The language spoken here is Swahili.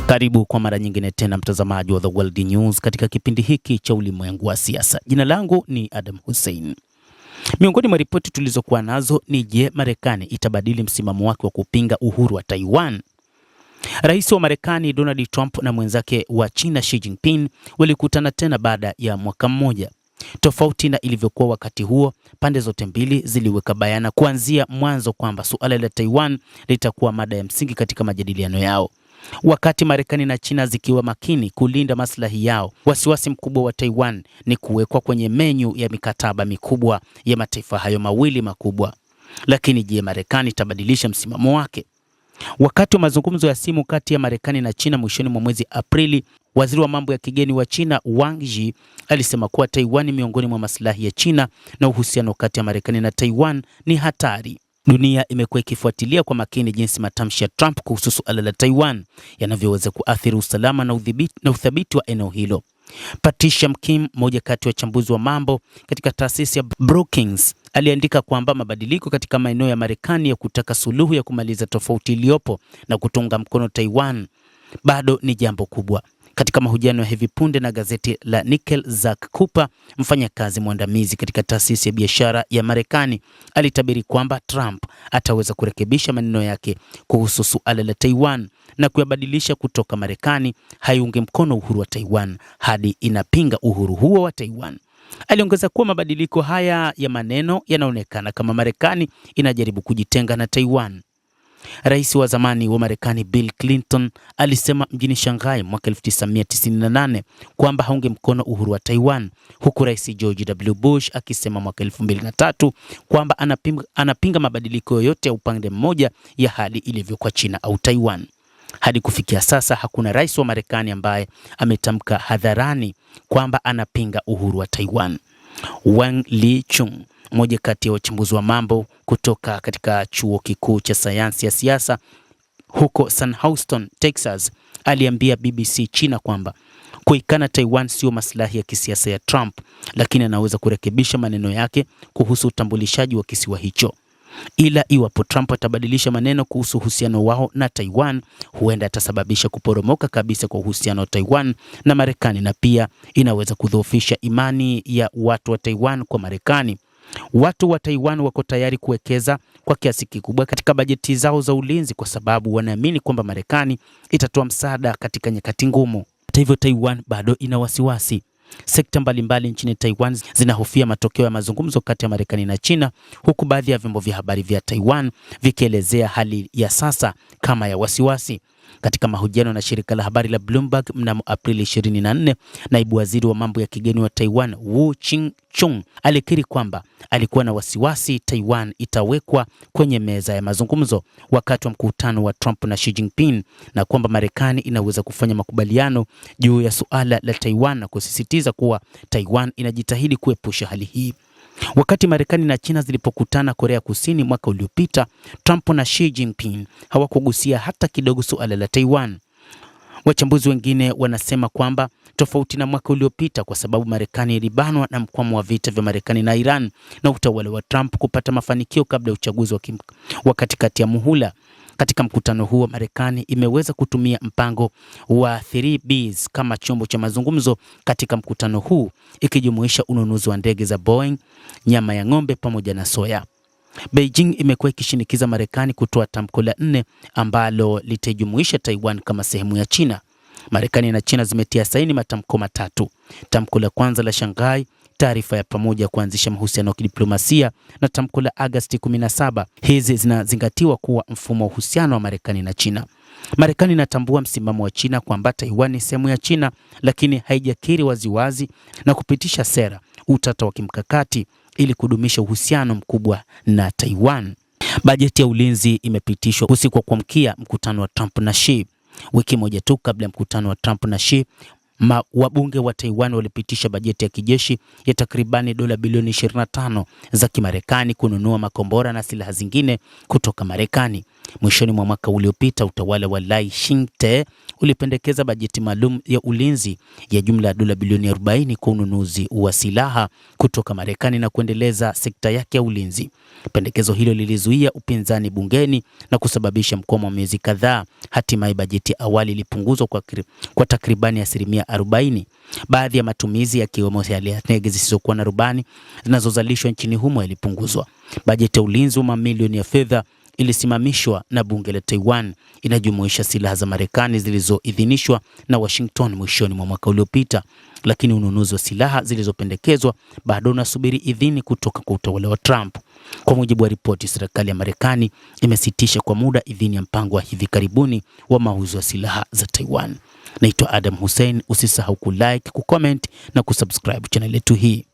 Karibu kwa mara nyingine tena mtazamaji wa The World News katika kipindi hiki cha ulimwengu wa siasa. Jina langu ni Adam Hussein. Miongoni mwa ripoti tulizokuwa nazo ni je, Marekani itabadili msimamo wake wa kupinga uhuru wa Taiwan? Rais wa Marekani Donald Trump na mwenzake wa China Xi Jinping walikutana tena baada ya mwaka mmoja. Tofauti na ilivyokuwa wakati huo, pande zote mbili ziliweka bayana kuanzia mwanzo kwamba suala la Taiwan litakuwa mada ya msingi katika majadiliano yao. Wakati Marekani na China zikiwa makini kulinda maslahi yao, wasiwasi mkubwa wa Taiwan ni kuwekwa kwenye menyu ya mikataba mikubwa ya mataifa hayo mawili makubwa. Lakini je, Marekani itabadilisha msimamo wake? Wakati wa mazungumzo ya simu kati ya Marekani na China mwishoni mwa mwezi Aprili, waziri wa mambo ya kigeni wa China Wang Yi alisema kuwa Taiwan ni miongoni mwa maslahi ya China na uhusiano kati ya Marekani na Taiwan ni hatari. Dunia imekuwa ikifuatilia kwa makini jinsi matamshi ya Trump kuhusu suala la Taiwan yanavyoweza kuathiri usalama na uthabiti wa eneo hilo. Patricia Mkim, mmoja kati ya wachambuzi wa mambo katika taasisi ya Brookings, aliandika kwamba mabadiliko katika maeneo ya Marekani ya kutaka suluhu ya kumaliza tofauti iliyopo na kutunga mkono Taiwan bado ni jambo kubwa. Katika mahojiano ya hivi punde na gazeti la Nickel, Zack Cooper, mfanyakazi mwandamizi katika taasisi ya biashara ya Marekani, alitabiri kwamba Trump ataweza kurekebisha maneno yake kuhusu suala la Taiwan na kuyabadilisha kutoka Marekani haiungi mkono uhuru wa Taiwan hadi inapinga uhuru huo wa Taiwan. Aliongeza kuwa mabadiliko haya ya maneno yanaonekana kama Marekani inajaribu kujitenga na Taiwan. Rais wa zamani wa Marekani Bill Clinton alisema mjini Shanghai mwaka 1998 kwamba haunge mkono uhuru wa Taiwan, huku Rais George W. Bush akisema mwaka 2003 kwamba anapinga mabadiliko yoyote ya upande mmoja ya hali ilivyo kwa China au Taiwan. Hadi kufikia sasa hakuna rais wa Marekani ambaye ametamka hadharani kwamba anapinga uhuru wa Taiwan. Wang Lichun, mmoja kati ya wachambuzi wa mambo kutoka katika chuo kikuu cha sayansi ya siasa huko San Houston, Texas, aliambia BBC China kwamba kuikana Taiwan sio maslahi ya kisiasa ya Trump, lakini anaweza kurekebisha maneno yake kuhusu utambulishaji wa kisiwa hicho. Ila iwapo Trump atabadilisha maneno kuhusu uhusiano wao na Taiwan, huenda atasababisha kuporomoka kabisa kwa uhusiano wa Taiwan na Marekani, na pia inaweza kudhoofisha imani ya watu wa Taiwan kwa Marekani. Watu wa Taiwan wako tayari kuwekeza kwa kiasi kikubwa katika bajeti zao za ulinzi kwa sababu wanaamini kwamba Marekani itatoa msaada katika nyakati ngumu. Hata hivyo, Taiwan bado ina wasiwasi. Sekta mbalimbali nchini Taiwan zinahofia matokeo ya mazungumzo kati ya Marekani na China, huku baadhi ya vyombo vya habari vya Taiwan vikielezea hali ya sasa kama ya wasiwasi. Katika mahojiano na shirika la habari la Bloomberg mnamo Aprili 24, naibu waziri wa mambo ya kigeni wa Taiwan Wu Ching-chung alikiri kwamba alikuwa na wasiwasi Taiwan itawekwa kwenye meza ya mazungumzo wakati wa mkutano wa Trump na Xi Jinping, na kwamba Marekani inaweza kufanya makubaliano juu ya suala la Taiwan na kusisitiza kuwa Taiwan inajitahidi kuepusha hali hii. Wakati Marekani na China zilipokutana Korea Kusini mwaka uliopita, Trump na Xi Jinping hawakugusia hata kidogo suala la Taiwan. Wachambuzi wengine wanasema kwamba tofauti na mwaka uliopita, kwa sababu Marekani ilibanwa na mkwamo wa vita vya Marekani na Iran na utawala wa Trump kupata mafanikio kabla ya uchaguzi wa katikati ya muhula. Katika mkutano huo, Marekani imeweza kutumia mpango wa 3Bs kama chombo cha mazungumzo katika mkutano huu, ikijumuisha ununuzi wa ndege za Boeing, nyama ya ng'ombe pamoja na soya. Beijing imekuwa ikishinikiza Marekani kutoa tamko la 4 ambalo litajumuisha Taiwan kama sehemu ya China. Marekani na China zimetia saini matamko matatu. Tamko la kwanza la Shanghai, taarifa ya pamoja kuanzisha mahusiano ya kidiplomasia, na tamko la Agosti 17. Hizi zinazingatiwa kuwa mfumo wa uhusiano wa Marekani na China. Marekani inatambua msimamo wa China kwamba Taiwan ni sehemu ya China, lakini haijakiri waziwazi na kupitisha sera utata wa kimkakati ili kudumisha uhusiano mkubwa na Taiwan. Bajeti ya ulinzi imepitishwa usiku wa kuamkia mkutano wa Trump na Xi. Wiki moja tu kabla ya mkutano wa Trump na Xi, wabunge wa Taiwan walipitisha bajeti ya kijeshi ya takribani dola bilioni 25 za Kimarekani kununua makombora na silaha zingine kutoka Marekani. Mwishoni mwa mwaka uliopita, utawala wa Lai Ching-te ulipendekeza bajeti maalum ya ulinzi ya jumla ya dola bilioni 40 kwa ununuzi wa silaha kutoka Marekani na kuendeleza sekta yake ya ulinzi. Pendekezo hilo lilizuia upinzani bungeni na kusababisha mkwamo wa miezi kadhaa. Hatimaye bajeti awali ilipunguzwa kwa takribani 40%. Baadhi ya matumizi yakiwemo yale ya ndege zisizokuwa na rubani zinazozalishwa nchini humo yalipunguzwa. Bajeti ya ulinzi wa mamilioni ya fedha ilisimamishwa na bunge la Taiwan. Inajumuisha silaha za Marekani zilizoidhinishwa na Washington mwishoni mwa mwaka uliopita, lakini ununuzi wa silaha zilizopendekezwa bado unasubiri idhini kutoka kwa utawala wa Trump. Kwa mujibu wa ripoti, serikali ya Marekani imesitisha kwa muda idhini ya mpango wa hivi karibuni wa mauzo ya silaha za Taiwan. Naitwa Adam Hussein, usisahau kulike, kucomment na kusubscribe channel yetu hii.